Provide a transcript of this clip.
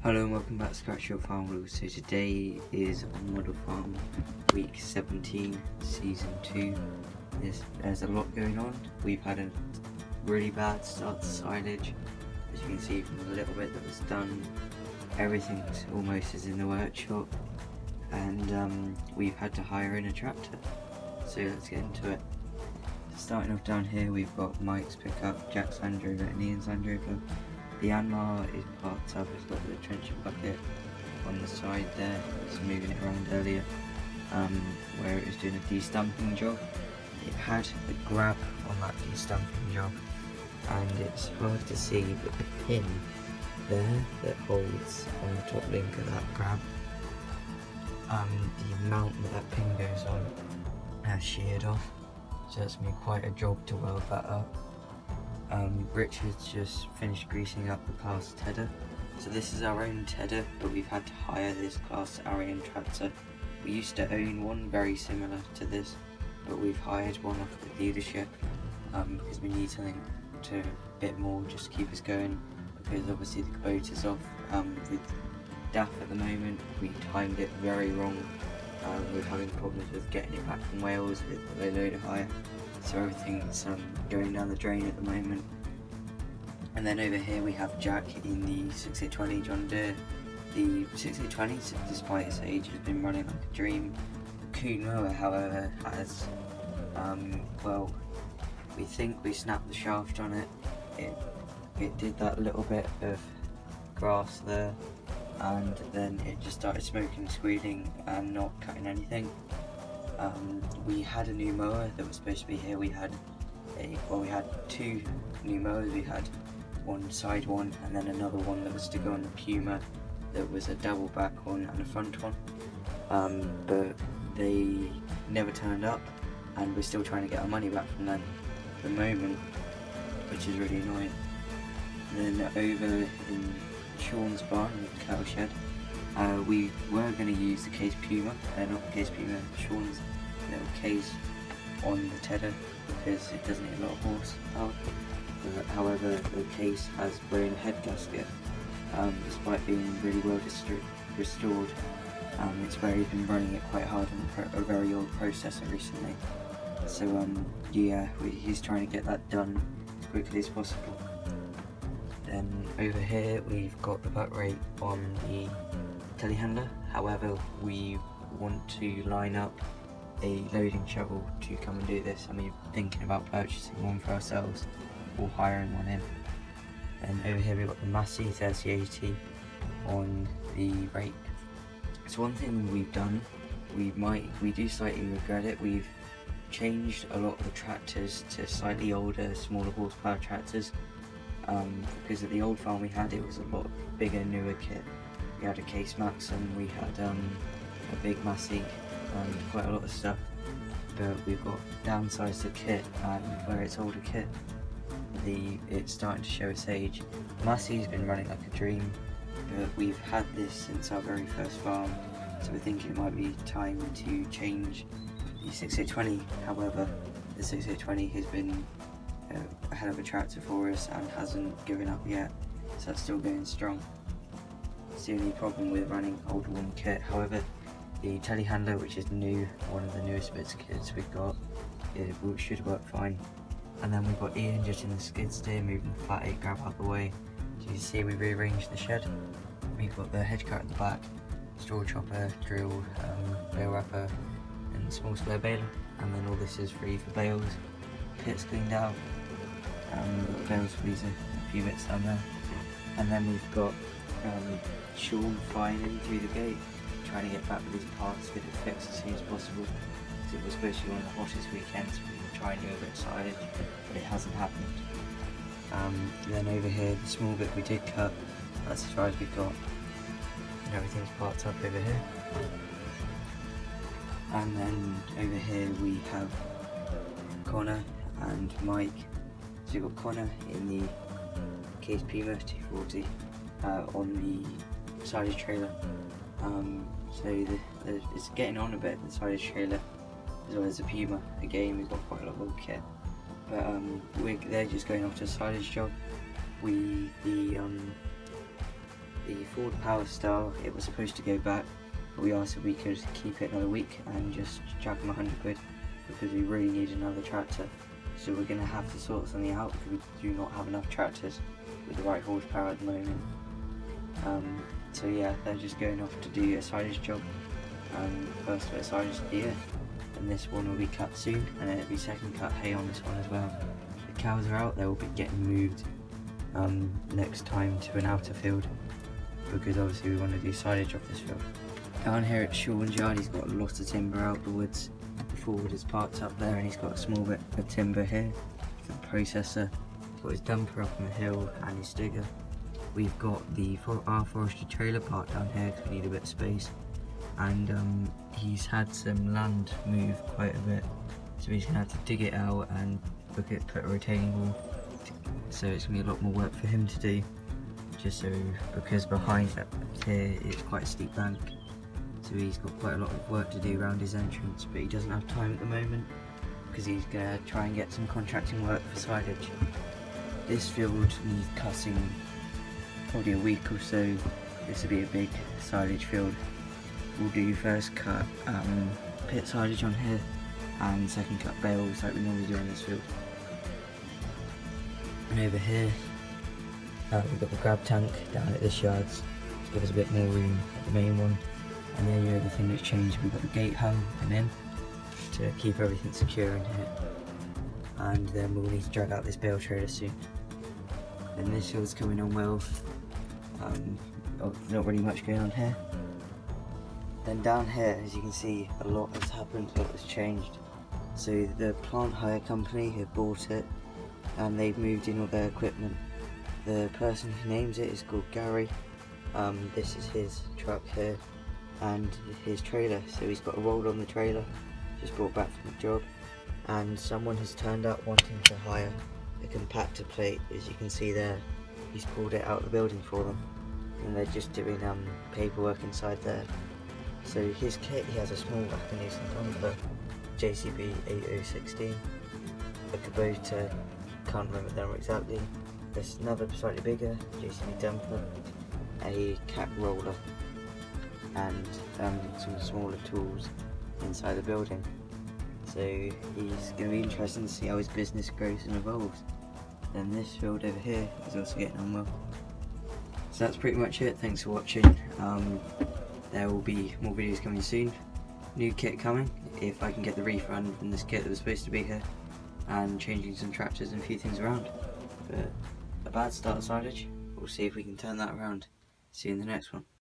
Hello and welcome back to Scratch Your Farm Rules. So today is Model Farm Week 17, Season 2. There's a lot going on. We've had a really bad start to silage. As you can see from the little bit that was done, everything almost is in the workshop. And we've had to hire in a tractor. So let's get into it. Starting off down here, we've got Mike's pickup, Jack's Land Rover and Ian's Land Rover. The Yanmar is parked up, it's got the trencher bucket on the side there, it's moving it around earlier, where it was doing a de-stumping job. It had a grab on that de-stumping job, and it's hard to see, but the pin there that holds on the top link of that grab, the mount that pin goes on has sheared off, so it's been quite a job to weld that up. Richard's just finished greasing up the class tedder. So this is our own tedder, but we've had to hire this class Arian tractor. We used to own one very similar to this, but we've hired one off the dealership because we need something to a bit more just to keep us going, because obviously the Kubota's off with DAF at the moment. We timed it very wrong. We're having problems with getting it back from Wales with the low loader hire. So everything's going down the drain at the moment. And then over here we have Jack in the 6820 John Deere. The 6820, despite its age, has been running like a dream. The Kuhn mower, however, has, well, we think we snapped the shaft on it. It did that little bit of grass there, and then it just started smoking and squealing and not cutting anything. We had a new mower that was supposed to be here. We had two new mowers. We had one side one and then another one that was to go on the Puma that was a double back one and a front one. But they never turned up, and we're still trying to get our money back from them at the moment, which is really annoying. And then over in Sean's barn, the cattle shed, we were going to use the case Puma, not the case Puma, Sean's little case on the tedder, because it doesn't need a lot of horsepower. However, the case has blown a head gasket, despite being really well restored. It's where he's been running it quite hard on a very old processor recently. So yeah, he's trying to get that done as quickly as possible. Then over here we've got the butt rate on the telehandler. However, we want to line up a loading shovel to come and do this, and we're thinking about purchasing one for ourselves or hiring one in. And over here we've got the Massey 3080 on the rake. So one thing we've done, we do slightly regret it, we've changed a lot of the tractors to slightly older, smaller horsepower tractors, because at the old farm we had, it was a lot bigger, newer kit. We had a Case Maxim, we had a big Massey, and quite a lot of stuff, but we've got downsized the kit, and where it's older kit, it's starting to show its age. Massey's been running like a dream, but we've had this since our very first farm, so we're thinking it might be time to change the 6820. However, the 6820 has been a hell of a tractor for us and hasn't given up yet, so that's still going strong. It's the only problem with running older one kit. However, the telehandler, which is new, one of the newest bits of kits we've got, it should work fine. And then we've got Ian just in the skid steer, moving the flat 8 grab out of the way. So you can see we rearranged the shed. We've got the hedge cut at the back, straw chopper, drill, bale wrapper, and small square baler. And then all this is free for bales. Pit's cleaned out, bales for these a few bits down there. And then we've got Sean flying in through the gate, trying to get back with his parts, get it fixed as soon as possible. It was supposed to be one of the hottest weekends, we were trying to do a bit of silage, but it hasn't happened. Then over here, the small bit we did cut, that's as far as we got, and everything's parked up over here. And then over here we have Connor and Mike. So we've got Connor in the Case Puma 240 on the silage trailer. So it's getting on a bit, the silage trailer, as well as the Puma. Again, we've got quite a lot of old kit, but they're just going off to a silage job. The the Ford Power Star, it was supposed to go back, but we asked if we could keep it another week and just chuck them 100 quid because we really need another tractor. So we're going to have to sort something out because we do not have enough tractors with the right horsepower at the moment. So yeah, they're just going off to do a silage job. First bit of silage of the year, and this one will be cut soon, and then it'll be second cut hay on this one as well. The cows are out, they will be getting moved next time to an outer field, because obviously we want to do silage off this field. Down here at Sean's yard, he's got a lot of timber out the woods. The Ford is parked up there, and he's got a small bit of timber here for the processor. He's got his dumper up on the hill and his digger. We've got our forestry trailer parked down here because we need a bit of space, and he's had some land move quite a bit, so he's going to have to dig it out and put a retaining wall, so it's going to be a lot more work for him to do, because behind here it's quite a steep bank, so he's got quite a lot of work to do around his entrance, but he doesn't have time at the moment because he's going to try and get some contracting work for silage. This field needs cutting probably a week or so. This will be a big silage field. We'll do first cut pit silage on here and second cut bales like we normally do on this field. And over here we've got the grab tank down at this yard to give us a bit more room at the main one. And then the other thing that's changed, we've got the gate hung and in to keep everything secure in here. And then we'll need to drag out this bale trailer soon. And this field's coming on well. Not really much going on here. Then down here, as you can see, a lot has happened, a lot has changed. So the plant hire company have bought it and they've moved in all their equipment. The person who names it is called Gary. This is his truck here and his trailer. So he's got a roll on the trailer, just brought back from the job. And someone has turned up wanting to hire a compactor plate, as you can see there. He's pulled it out of the building for them, and they're just doing paperwork inside there. So his kit, he has a small Afghanistan dumper, JCB 8016, a Kubota, can't remember the number exactly. There's another slightly bigger JCB dumper, a cat roller, and some smaller tools inside the building. So he's going to be interesting to see how his business grows and evolves. And this field over here is also getting on well. So that's pretty much it. Thanks for watching. There will be more videos coming soon. New kit coming, if I can get the refund from this kit that was supposed to be here, and changing some tractors and a few things around. But a bad start of silage. We'll see if we can turn that around. See you in the next one.